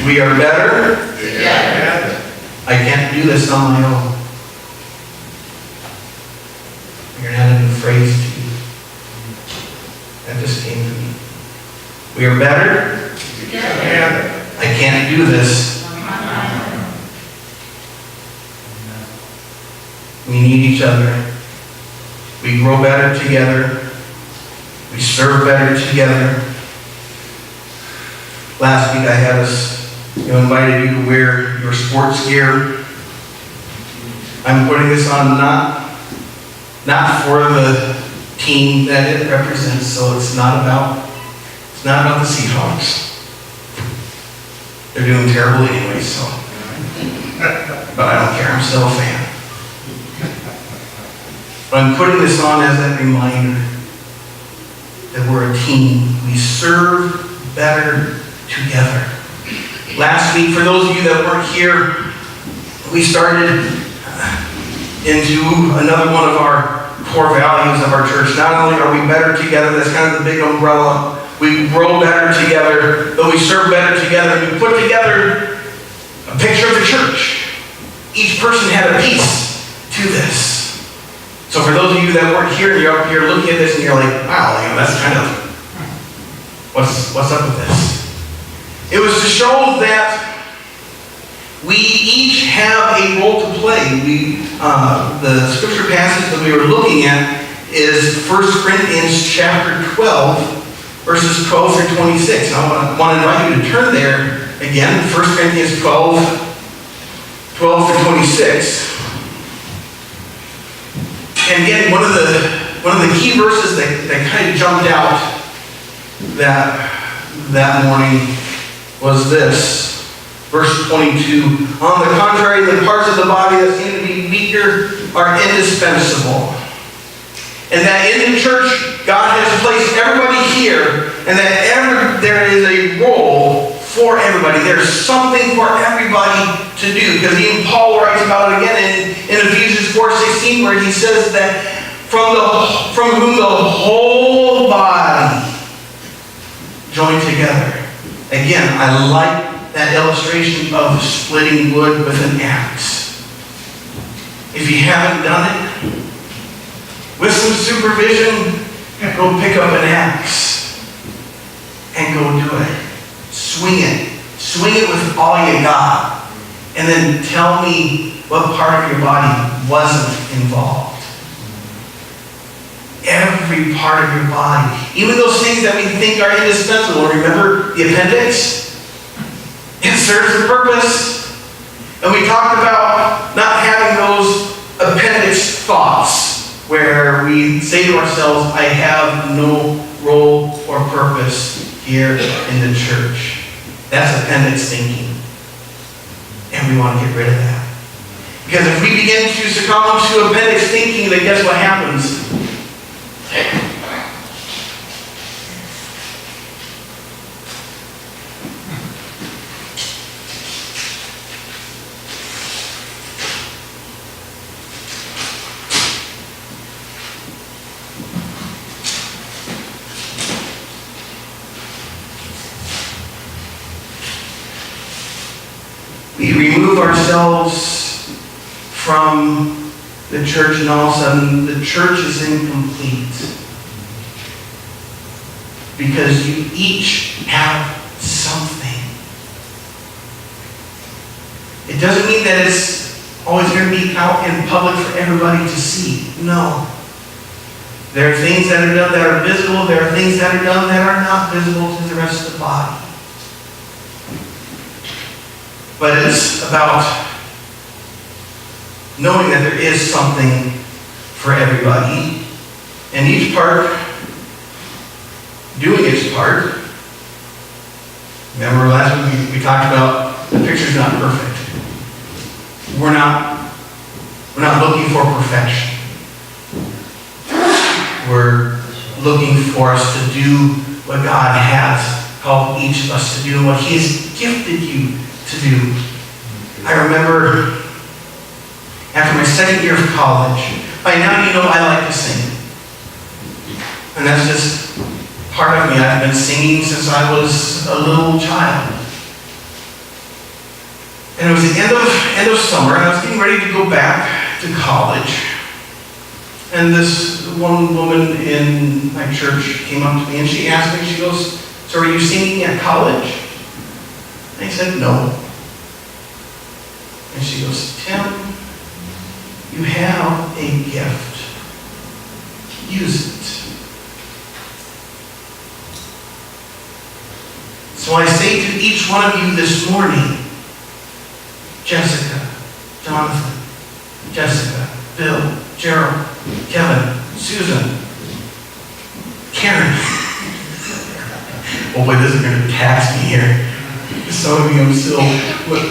We are better. Together. I can't do this on my own. We're going to add a new phrase to you. That just came to me. We are better. Together. I can't do this. We need each other. We grow better together. We serve better together. Last week I had us, invited you to wear your sports gear. I'm putting this on not for the team that it represents, so it's not about the Seahawks. They're doing terrible anyway, so. But I don't care, I'm still a fan. But I'm putting this on as that reminder that we're a team. We serve better together. Last week, for those of you that weren't here, we started into another one of our core values of our church. Not only are we better together, that's kind of the big umbrella. We grow better together, but we serve better together. We put together a picture of the church. Each person had a piece to this. So for those of you that weren't here, and you're up here looking at this and you're like, wow, that's kind of, what's up with this? It was to show that we each have a role to play. The scripture passage that we were looking at is 1 Corinthians chapter 12, verses 12 through 26. I want to invite you to turn there again, 1 Corinthians 12 through 26. And again, one of the key verses that kind of jumped out that morning was this, verse 22. On the contrary, the parts of the body that seem to be weaker are indispensable. And that in the church, God has placed everybody here, and that there is a role for everybody. There's something for everybody to do. Because even Paul writes about it again in Ephesians 4:16, where he says that from whom the whole body joined together. Again, I like that illustration of splitting wood with an axe. If you haven't done it, with some supervision, go pick up an axe and go do it. Swing it. Swing it with all you got. And then tell me what part of your body wasn't involved. Every part of your body. Even those things that we think are indispensable. Remember the appendix? It serves a purpose. And we talked about not having those appendix thoughts where we say to ourselves, I have no role or purpose here in the church. That's appendix thinking. And we want to get rid of that. Because if we begin to succumb to appendix thinking, then guess what happens? We remove ourselves from the church, and all of a sudden the church is incomplete. Because you each have something. It doesn't mean that it's always going to be out in public for everybody to see. No. There are things that are done that are visible. There are things that are done that are not visible to the rest of the body. But it's about knowing that there is something for everybody, and each part doing its part. Remember last week we talked about the picture's not perfect. We're not looking for perfection. We're looking for us to do what God has called each of us to do, and what He has gifted you to do. I remember after my second year of college, by now you know I like to sing. And that's just part of me. I've been singing since I was a little child. And it was the end of summer, and I was getting ready to go back to college. And this one woman in my church came up to me and she asked me, she goes, "So are you singing at college?" And I said, "No." And she goes, "Tim, you have a gift. Use it." So I say to each one of you this morning, Jessica, Jonathan, Jessica, Bill, Gerald, Kevin, Susan, Karen. Oh boy, this is going to tax me here. Some of you I'm still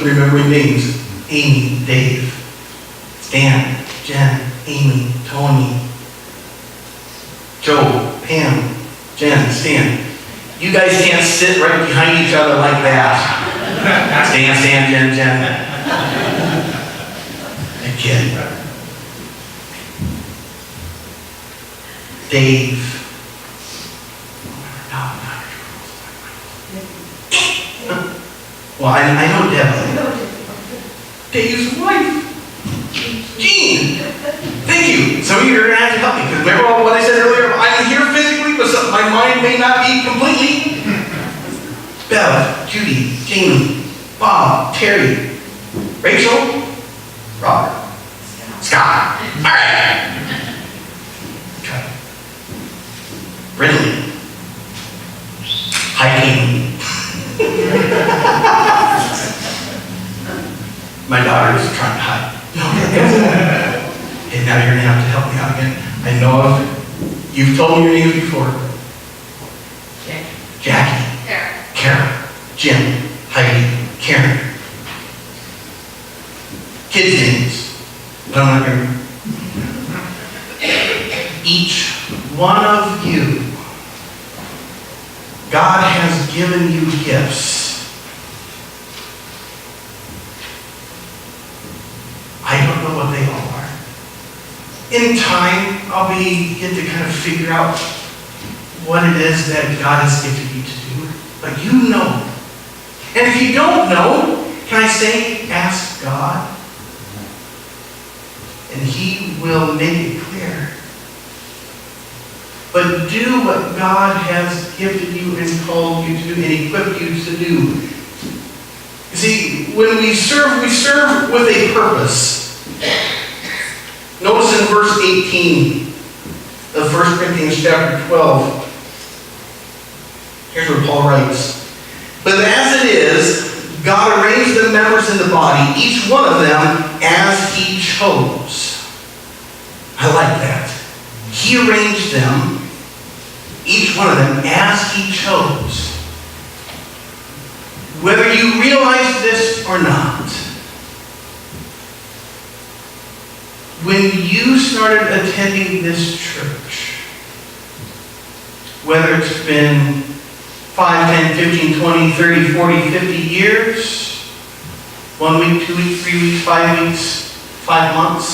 remembering names. Amy, Dave, Stan, Jen, Amy, Tony, Joe, Pam, Jen, Stan. You guys can't sit right behind each other like that. Stan, Jen. A kid. Dave. Well, I know Deb. Dave's wife. Jean. Thank you. Some of you are going to have to help me, because remember what I said earlier? I'm here physically, but my mind may not be completely. Bella, Judy, Jamie, Bob, Terry, Rachel, Robert, Scott. All right. Okay. Ridley. Hiking. My daughter is trying to hide. No, and now you're going to have to help me out again. I know you've told me your names before. Jackie. Kara. Jim. Heidi. Karen. Kids' names. But I'm not going to. Each one of you, God has given you gifts. I don't know what they all are. In time, I'll get to kind of figure out what it is that God has gifted you to do. But you know. And if you don't know, can I say, ask God? And He will make it clear. But do what God has gifted you and called you to do and equipped you to do. You see, when we serve with a purpose. Notice in verse 18 of 1 Corinthians chapter 12, here's what Paul writes. But as it is, God arranged the members in the body, each one of them as He chose. I like that. He arranged them, each one of them, as He chose. Whether you realize this or not, when you started attending this church, whether it's been 5, 10, 15, 20, 30, 40, 50 years, 1 week, 2 weeks, 3 weeks, 5 weeks, 5 months,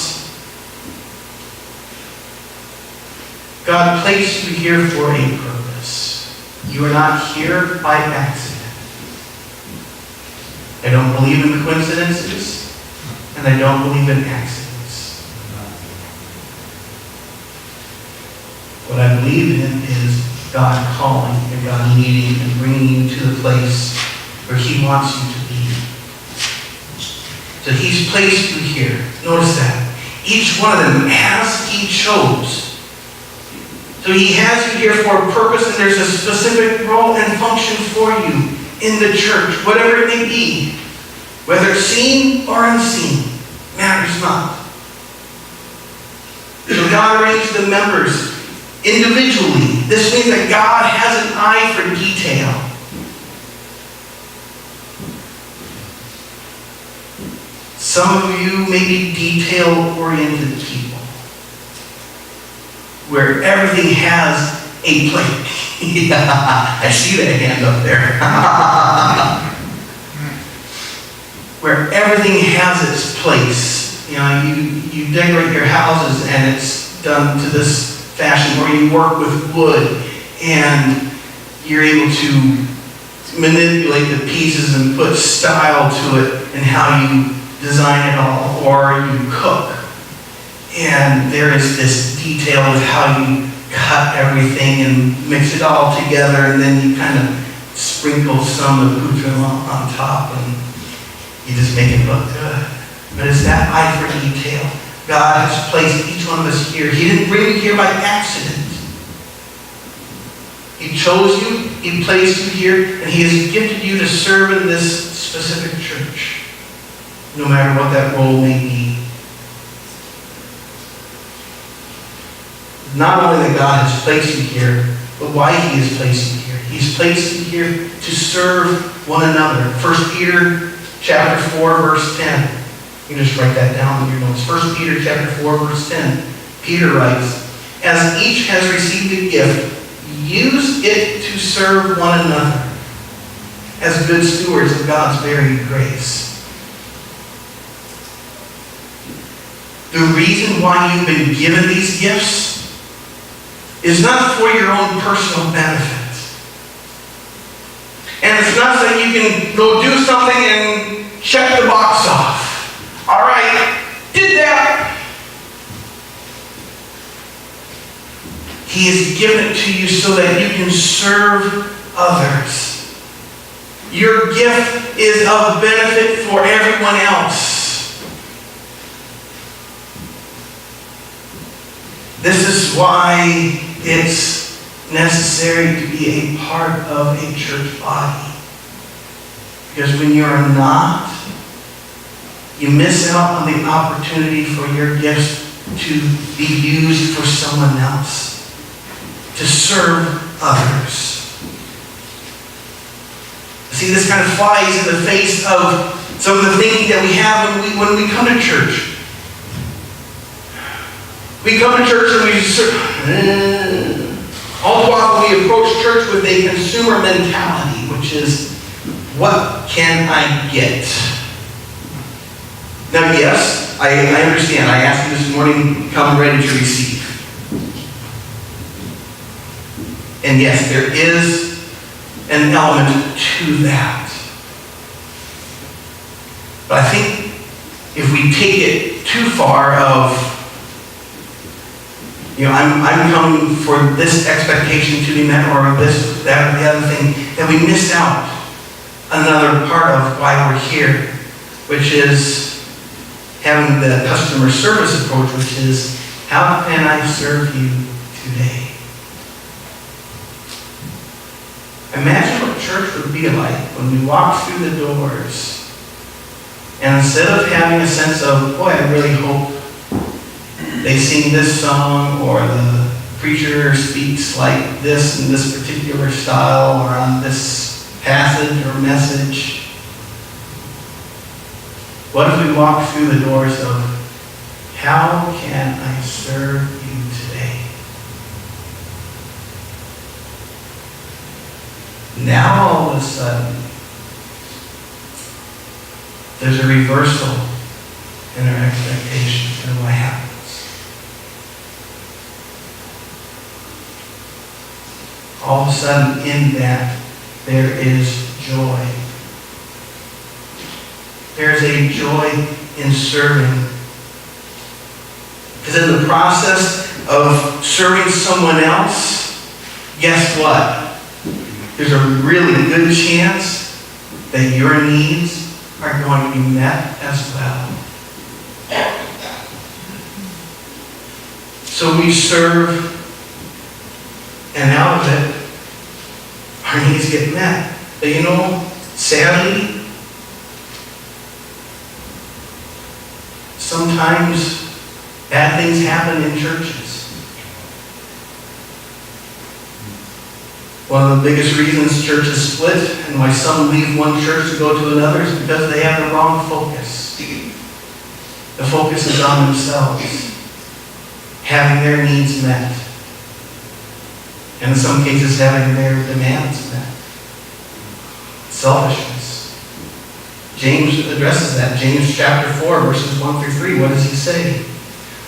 God placed you here for a purpose. You are not here by accident. I don't believe in coincidences, and I don't believe in accidents. What I believe in is God calling and God leading and bringing you to the place where He wants you to be. So He's placed you here. Notice that. Each one of them as He chose. So He has you here for a purpose, and there's a specific role and function for you in the church, whatever it may be. Whether it's seen or unseen, matters not. So God arranged the members individually. This means that God has an eye for detail. Some of you may be detail-oriented people, where everything has a place. I see that hand up there. Where everything has its place. You know, you decorate your houses and it's done to this fashion, where you work with wood and you're able to manipulate the pieces and put style to it. and how you design it all, or you cook. And there is this detail of how you cut everything and mix it all together, and then you kind of sprinkle some accoutrement on top, and you just make it look good. But it's that eye for detail. God has placed each one of us here. He didn't bring you here by accident. He chose you, He placed you here, and He has gifted you to serve in this specific church, no matter what that role may be. Not only that God has placed you here, but why He has placed you here. He's placed you here to serve one another. 1 Peter chapter 4, verse 10. You can just write that down in your notes. 1 Peter chapter 4, verse 10. Peter writes, "As each has received a gift, use it to serve one another as good stewards of God's varied grace." The reason why you've been given these gifts is not for your own personal benefit. And it's not so you can go do something and check the box off. All right, did that. He has given it to you so that you can serve others. Your gift is of benefit for everyone else. This is why it's necessary to be a part of a church body. Because when you're not, you miss out on the opportunity for your gifts to be used for someone else, to serve others. See, this kind of flies in the face of some of the thinking that we have when we come to church. We come to church and we serve. All the while we approach church with a consumer mentality, which is, what can I get? Now, yes, I understand. I asked you this morning, come ready to receive. And yes, there is an element to that. But I think if we take it too far of, I'm coming for this expectation to be met, or this, that, or the other thing, that we miss out another part of why we're here, which is having the customer service approach, which is, how can I serve you today? Imagine what church would be like when we walk through the doors, and instead of having a sense of, boy, I really hope they sing this song, or the preacher speaks like this in this particular style, or on this passage or message. What if we walk through the doors of, how can I serve you today? Now all of a sudden, there's a reversal in our expectations and what happens. All of a sudden in that, there is joy. There's a joy in serving. Because in the process of serving someone else, guess what? There's a really good chance that your needs are going to be met as well. So we serve, and out of it, our needs get met. But sadly, sometimes bad things happen in churches. One of the biggest reasons churches split and why some leave one church to go to another is because they have the wrong focus. The focus is on themselves, having their needs met. And in some cases, having their demands met. Selfishness. James addresses that. James chapter 4, verses 1 through 3. What does he say?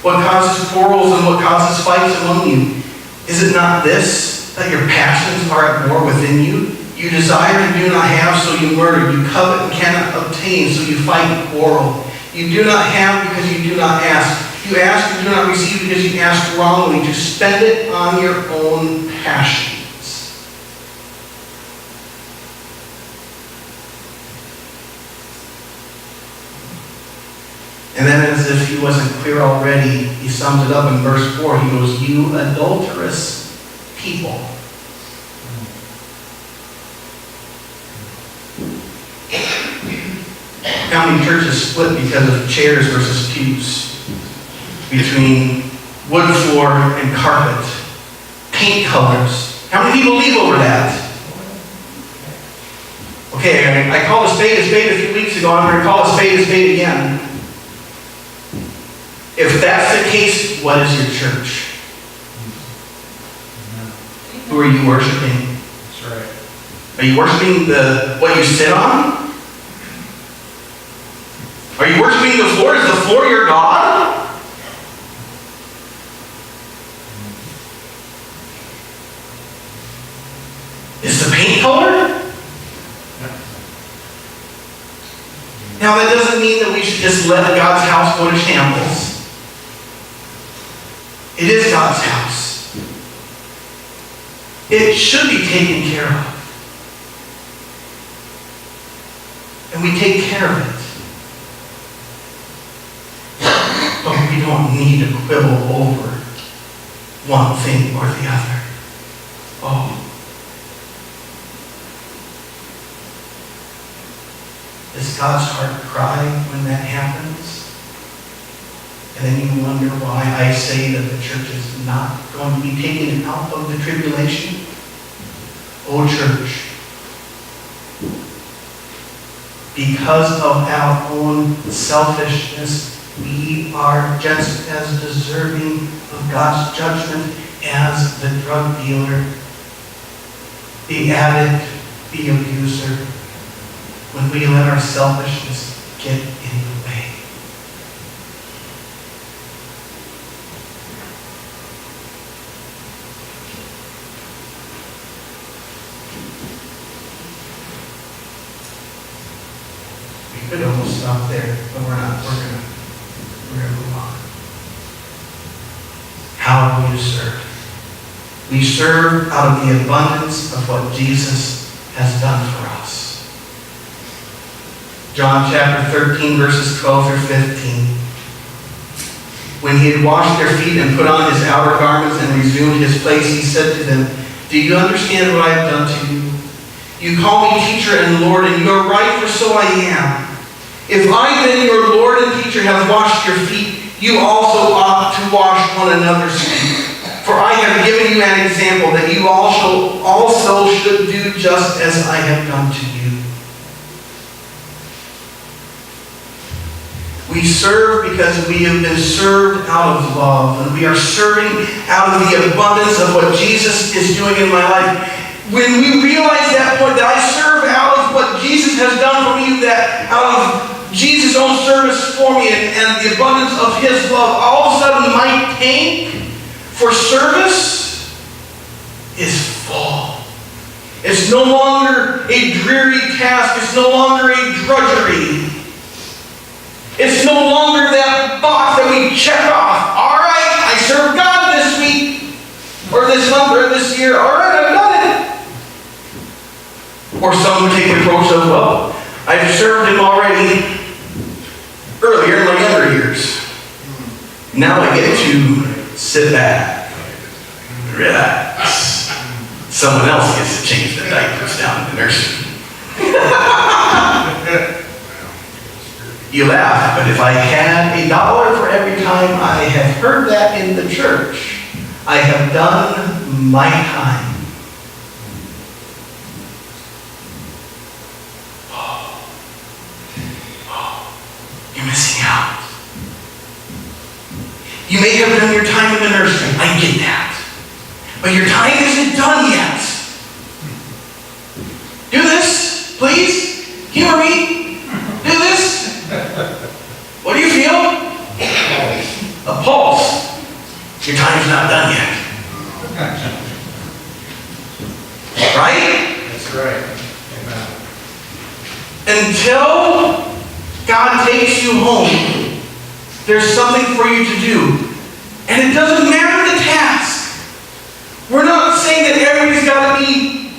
What causes quarrels and what causes fights among you? Is it not this, that your passions are at war within you? You desire and do not have, so you murder. You covet and cannot obtain, envy, and so you fight and quarrel. You do not have because you do not ask. You ask and do not receive because you ask wrongly, to spend it on your own passions. And then, as if he wasn't clear already, he sums it up in verse 4. He goes, "You adulterous people." How many churches split because of chairs versus pews? Between wood floor and carpet. Paint colors. How many people leave over that? Okay, I called a spade a few weeks ago. I'm going to call a spade again. If that's the case, what is your church? Who are you worshiping? That's right. Are you worshiping what you sit on? Are you worshiping the floor? Is the floor your God? Is the paint color? Now that doesn't mean that we should just let God's house go to shambles. It is God's house. It should be taken care of. And we take care of it. But we don't need to quibble over one thing or the other. Oh. Does God's heart cry when that happens? And then you wonder why I say that the church is not going to be taken out of the tribulation? Oh, church. Because of our own selfishness, we are just as deserving of God's judgment as the drug dealer, the addict, the abuser, when we let our selfishness get in the way. We could almost stop there, but we're not. We're gonna move on. How do we serve? We serve out of the abundance of what Jesus has done for us. John chapter 13, verses 12 through 15. When he had washed their feet and put on his outer garments and resumed his place, he said to them, "Do you understand what I have done to you? You call me teacher and Lord, and you are right, for so I am. If I then, your Lord and teacher, have washed your feet, you also ought to wash one another's feet. For I have given you an example that you also should do just as I have done to you." We serve because we have been served out of love, and we are serving out of the abundance of what Jesus is doing in my life. When we realize that point, that I serve out of what Jesus has done for me, that out of Jesus' own service for me and the abundance of his love, all of a sudden my tank for service is full. It's no longer a dreary task. It's no longer a drudgery. It's no longer that box that we check off. All right, I served God this week, or this month, or this year. All right, I've done it. Or some who take the approach of, well, I've served him already earlier in my younger years. Now I get to sit back, relax. Someone else gets to change the diapers down in the nursery. You laugh, but if I had $1 for every time I have heard that in the church, I have done my time. You're missing out. You may have done your time in the nursery. I get that. But your time isn't done yet. Do this, please. Humor me. Do this. What do you feel? A pulse. Your time's not done yet. Right? That's right. Amen. Until God takes you home, there's something for you to do. And it doesn't matter the task. We're not saying that everybody's got to be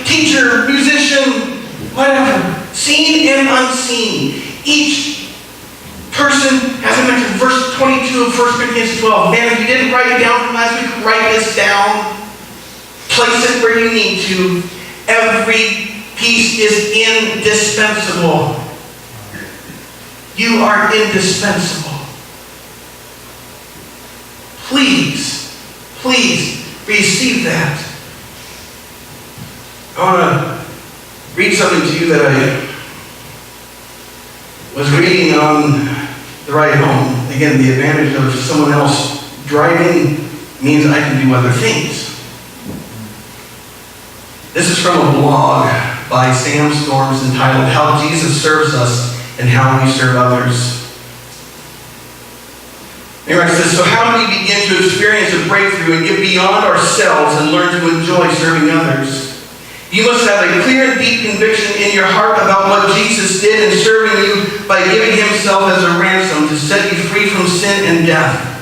teacher, musician, whatever. Seen and unseen. Each person, as I mentioned, verse 22 of 1 Corinthians 12. Man, if you didn't write it down from last week, write this down. Place it where you need to. Every piece is indispensable. You are indispensable. Please receive that. I want to read something to you that I was reading on the ride home. Again, the advantage of someone else driving means I can do other things. This is from a blog by Sam Storms entitled How Jesus Serves Us and How We Serve Others. He writes this, so how do we begin to experience a breakthrough and get beyond ourselves and learn to enjoy serving others? You must have a clear and deep conviction in your heart about what Jesus did in serving you by giving himself as a ransom to set you free from sin and death.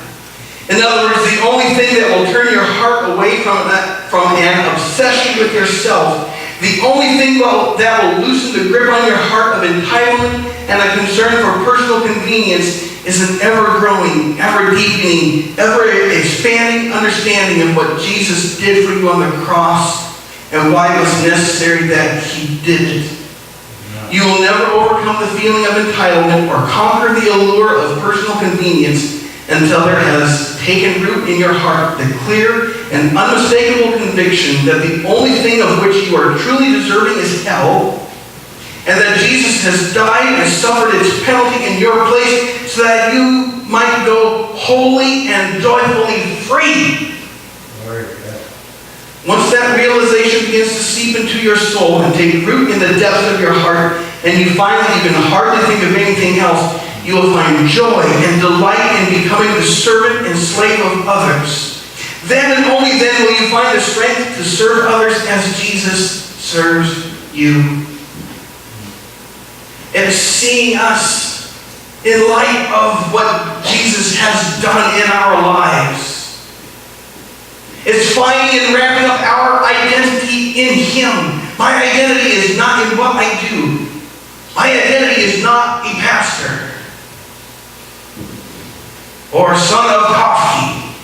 In other words, the only thing that will turn your heart away from an obsession with yourself, the only thing that will loosen the grip on your heart of entitlement and a concern for personal convenience is an ever-growing, ever-deepening, ever-expanding understanding of what Jesus did for you on the cross and why it was necessary that he did it. You will never overcome the feeling of entitlement or conquer the allure of personal convenience until there has taken root in your heart the clear and unmistakable conviction that the only thing of which you are truly deserving is hell, and that Jesus has died and suffered its penalty in your place so that you might go wholly and joyfully free. Once that realization begins to seep into your soul and take root in the depths of your heart, and you find that you can hardly think of anything else, you will find joy and delight in becoming the servant and slave of others. Then and only then will you find the strength to serve others as Jesus serves you. And seeing us in light of what Jesus has done in our lives. It's finding and wrapping up our identity in him. My identity is not in what I do. My identity is not a pastor or son of coffee.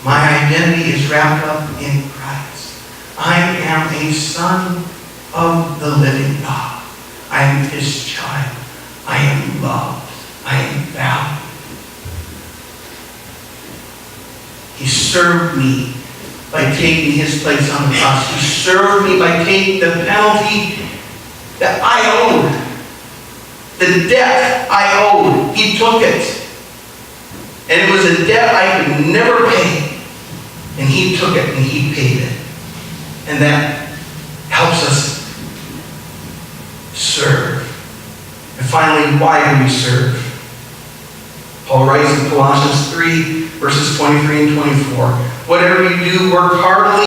My identity is wrapped up in Christ. I am a son of the living God. I am his child. I am loved. I am valued. He served me by taking his place on the cross. He served me by taking the penalty that I owed. The debt I owed. He took it. And it was a debt I could never pay. And he took it and he paid it. And that helps us serve. And finally, why do we serve? Paul writes in Colossians 3, verses 23 and 24. Whatever you do, work heartily